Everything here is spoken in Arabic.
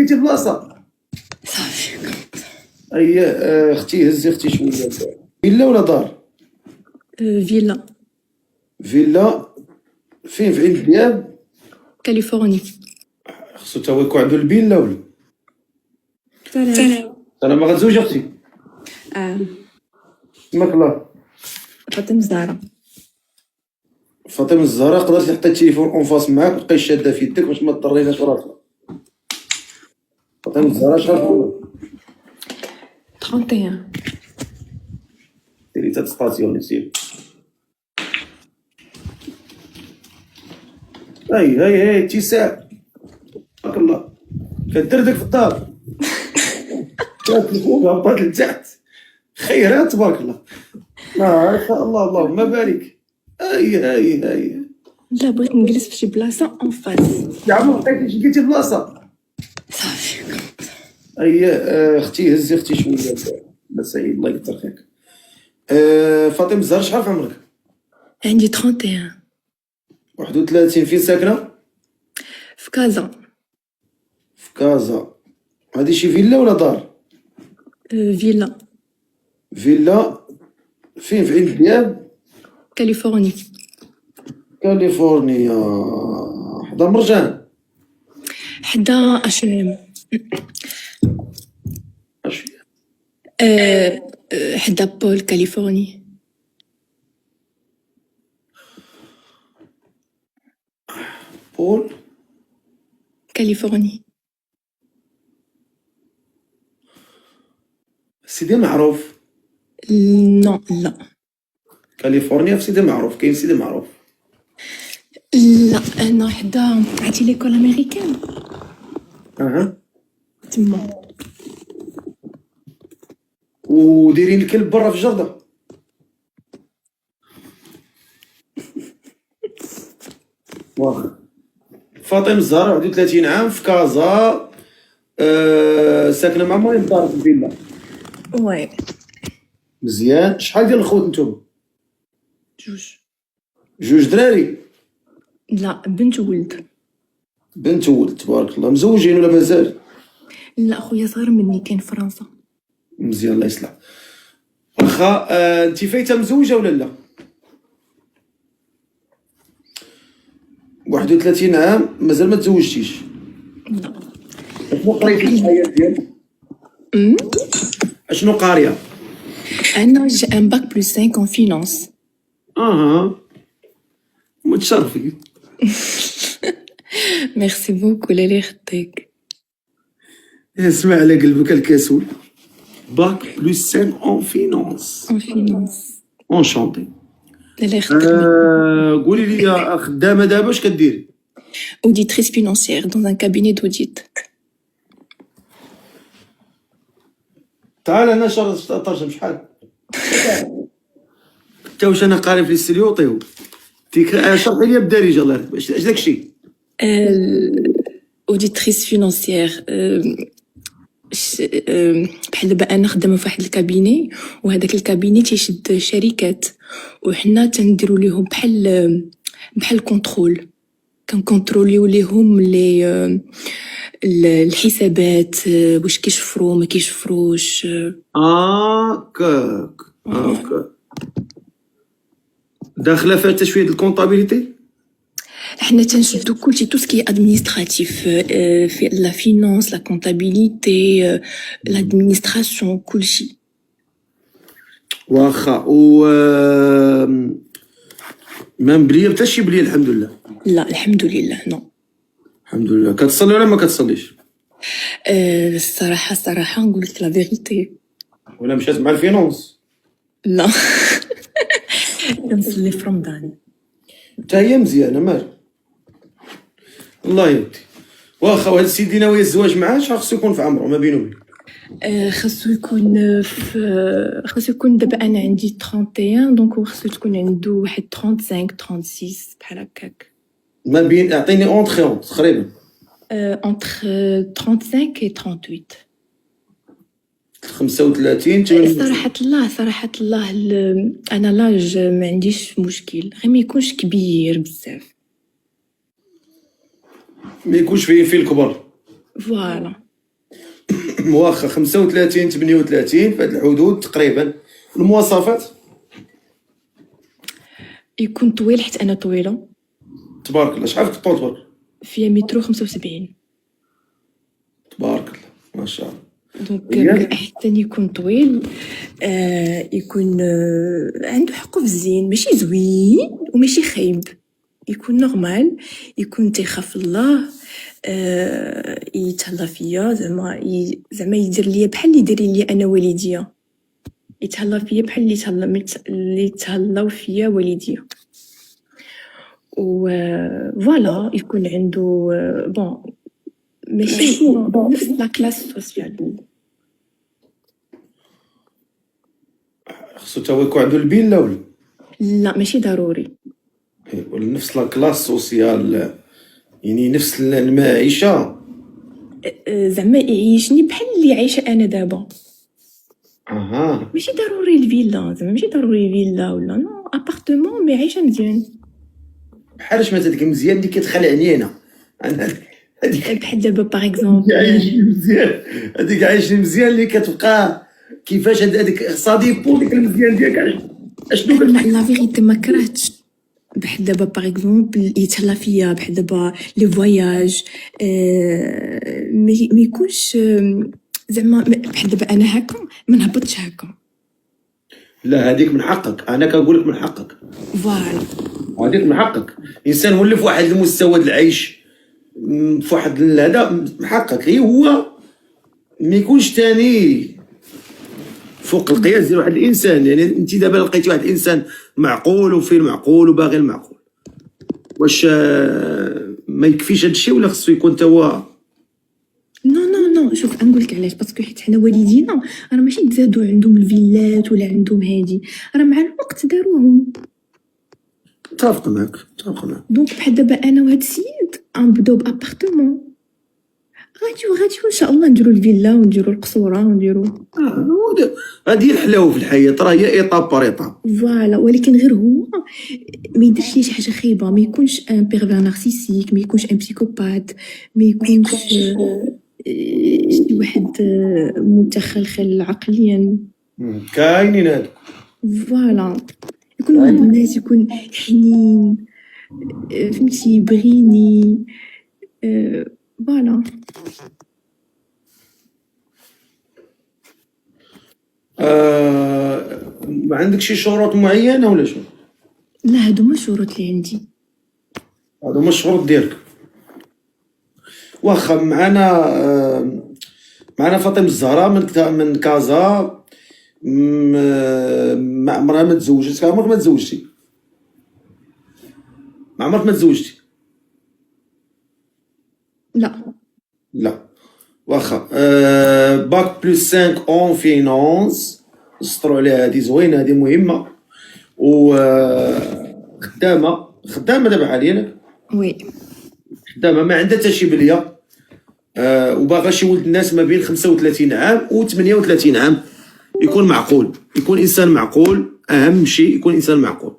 لقيتي بلاصه صافي. اييه. اختي هزي اختي شويه. فيلا ولا دار؟ فيلا فيلا فين؟ في عين دياب؟ كاليفورني. خصو تا هو يكون عنده البيلا ولا؟ سلام. انا ما غتزوج اختي. اسمك الله؟ فاطمة الزهراء. فاطمه الزهراء. قدرتي تحطي التليفون اون فاس معاك وتبقاي شاده في يدك باش ما تضريناش راسنا. فاطمه الزهراء شحال عمرك؟ 31. سيري تستاسيوني سيري. هاي اتساع. تبارك الله كدردك في الدار. كانت الفوق هبطات لتحت. خيرات تبارك الله. ما شاء الله اللهم بارك. هاي لا بغيت نجلس في شي بلاصة اون فاس. يا عمو عطيتيش لقيتي بلاصه. صافي. اييه. اختي هزي اختي شويه. لا سعيد الله يكثر خيرك. فاطمه الزهراء شحال في عمرك؟ عندي 31. 31. فين ساكنه؟ في كازا. في كازا. هادي شي فيلا ولا دار؟ فيلا فيلا فين؟ في عين دياب؟ كاليفورني. كاليفورنيا. حدا مرجان؟ حدا اشرم. اش حدا بول كاليفورني. بول كاليفورني. سيدي معروف. نو لا. كاليفورنيا في سيدي معروف. كاين سيدي معروف. لا انا حدا عرفتي ليكول امريكان اها. تما. ودايرين الكلب برا في الجردة. واخا. فاطمه الزهراء 31 عام في كازا. ساكنه مع موين دار في الفيلا. واي. مزيان. شحال ديال الخوت نتوما؟ جوج دراري؟ لا بنت وولد. بنت وولد. تبارك الله. مزوجين ولا مازال؟ لا خويا صغير مني كاين في فرنسا. مزيان الله يصلح. واخا. انت فايته مزوجه ولا لا؟ 31 عام مازال ما تزوجتيش؟ لا. اشنو قريتي في الحياه ديالك؟ اشنو قاريه؟ انا جي ان باك بلس 5 en finance. اها. متشرفي. ميرسي بوكو لالي يخطيك. اسمع على قلبك الكسول. باك بلس 5 اون فينانس. en finance. اونشونتي. لالي يخطيك. قولي لي خدامه دابا اش كديري؟ auditrice financière dans un cabinet d'audit. تعال انا ترجم شحال. تا واش انا قاري في السليوطي تيك. شرحي لي بالدارجه الله يرحمك اش داكشي. auditrice financière. بحال دابا انا خدامه في واحد الكابيني وهذاك الكابيني تيشد شركات وحنا تنديرو ليهم بحال كونترول. كنكونتروليو ليهم لي الحسابات واش كيشفروا ما كيشفروش. هاكاك. داخله فيها حتى شويه د الكونطابيليتي. حنا تنشدو كلشي تو سكي ادمينستراتيف في لا فينانس لا كونطابيليتي لادمينستراسيون كلشي. واخا. و ما مبليه حتى شي بليه الحمد لله. لا الحمد لله نو. الحمد لله. كتصلي ولا ما كتصليش؟ الصراحه نقول لك لا فيريتي. ولا مشات مع الفينونس؟ لا. كنصلي في رمضان. حتى هي مزيانه مال. الله يودي. واخا. وهاد السيدي ناوي الزواج معاه شحال خصو يكون في عمره ما بينو وبين؟ خاصو يكون دابا انا عندي 31 دونك خاصو تكون عنده واحد 35 36 بحال هكاك. ما بين. اعطيني اونتخي تقريبا. entre 35 et 38. 35 صراحة الله انا لاج ما عنديش مشكل غير ما يكونش كبير بزاف. ما يكونش فيه الكبر. فوالا. واخا 35 38 في هاد الحدود تقريبا. المواصفات يكون طويل حيت انا طويله. تبارك الله. شحال في الطول تبارك؟ فيا متر 75. تبارك الله ما شاء الله. دونك ياك؟ من الأحسن يكون طويل، يكون عنده حقوف زين، ماشي زوين وماشي خايب، يكون نورمال، يكون تيخاف الله، يتهلا فيا، زعما يدير ليا بحال اللي دايرين ليا انا والديا، يتهلا فيا بحال اللي تهلاو فيا والديا. و فوالا يكون عنده بون ماشي نفس لا كلاس سوسيال. خصو تا هو يكون عنده الفيلا ولا لا ماشي ضروري. ولا نفس لا كلاس سوسيال، يعني نفس المعيشة. زعما يعيشني بحال اللي عايشه انا دابا، اها ماشي ضروري الفيلا، زعما ماشي ضروري فيلا ولا نو ابارتمون، مي عايشه مزيان. بحالاش ما هذيك مزيان اللي كتخلع عينينا هذيك بحال دابا باغ اكزومبل عايشني مزيان، هذيك عايشني مزيان اللي كتبقى كيفاش هذيك صاديبو ديك المزيان ديالك اشنو لا فيغيتي ما كرهتش. بحال دابا باغ اكزومبل يتهلا فيا، بحال دابا لي فواياج، ما يكونش زعما بحال دابا انا هكا ما نهبطش هكا. لا هذيك من حقك، انا كنقول لك من حقك، فوالا هذيك من حقك. انسان ولا في واحد المستوى ديال العيش، في واحد هذا من حقك، غير هو ما يكونش تاني فوق القياس ديال واحد الانسان. يعني انت دابا لقيتي واحد الانسان معقول وفيه المعقول وباغي المعقول، واش ما يكفيش هذا الشيء ولا خصو يكون تا هو؟ نو شوف نقول لك علاش، باسكو حيت حنا والدينا راه ماشي تزادوا عندهم الفيلات ولا عندهم هادي، راه مع الوقت داروهم. متفق معك. دونك بحال دابا انا وهاد السيد غنبداو بابارتمون، غادي ان شاء الله نديرو الفيلا ونديرو القصوره ونديرو هذه هي الحلاوه في الحياه، راه هي ايطاب بار ايطاب. فوالا. ولكن غير هو ما يديرش لي شي حاجه خايبه، ما يكونش ان بيرفير نارسيسيك، ما يكونش ان بسيكوبات، ما يكونش شي واحد متخلخل عقليا. كاينين هادو. فوالا يكون واحد الناس يكون حنين، فهمتي، يبغيني، فوالا. ما عندك شي شروط معينه ولا شنو؟ لا هادو ما الشروط اللي عندي. هادو هما الشروط ديالك. واخا معنا فاطمه الزهراء من كازا، ما عمرها ما تزوجت. عمرك ما تزوجتي؟ ما عمرك ما تزوجتي؟ لا واخا. باك بلس 5 اون فينانس، نسطروا عليها، هادي زوينه، هادي مهمه. و خدامه دابا حاليا، وي خدامه ما عندها حتى شي بليه، وباغا شي ولد الناس ما بين 35 عام و 38 عام، يكون معقول، يكون انسان معقول. اهم شيء يكون انسان معقول.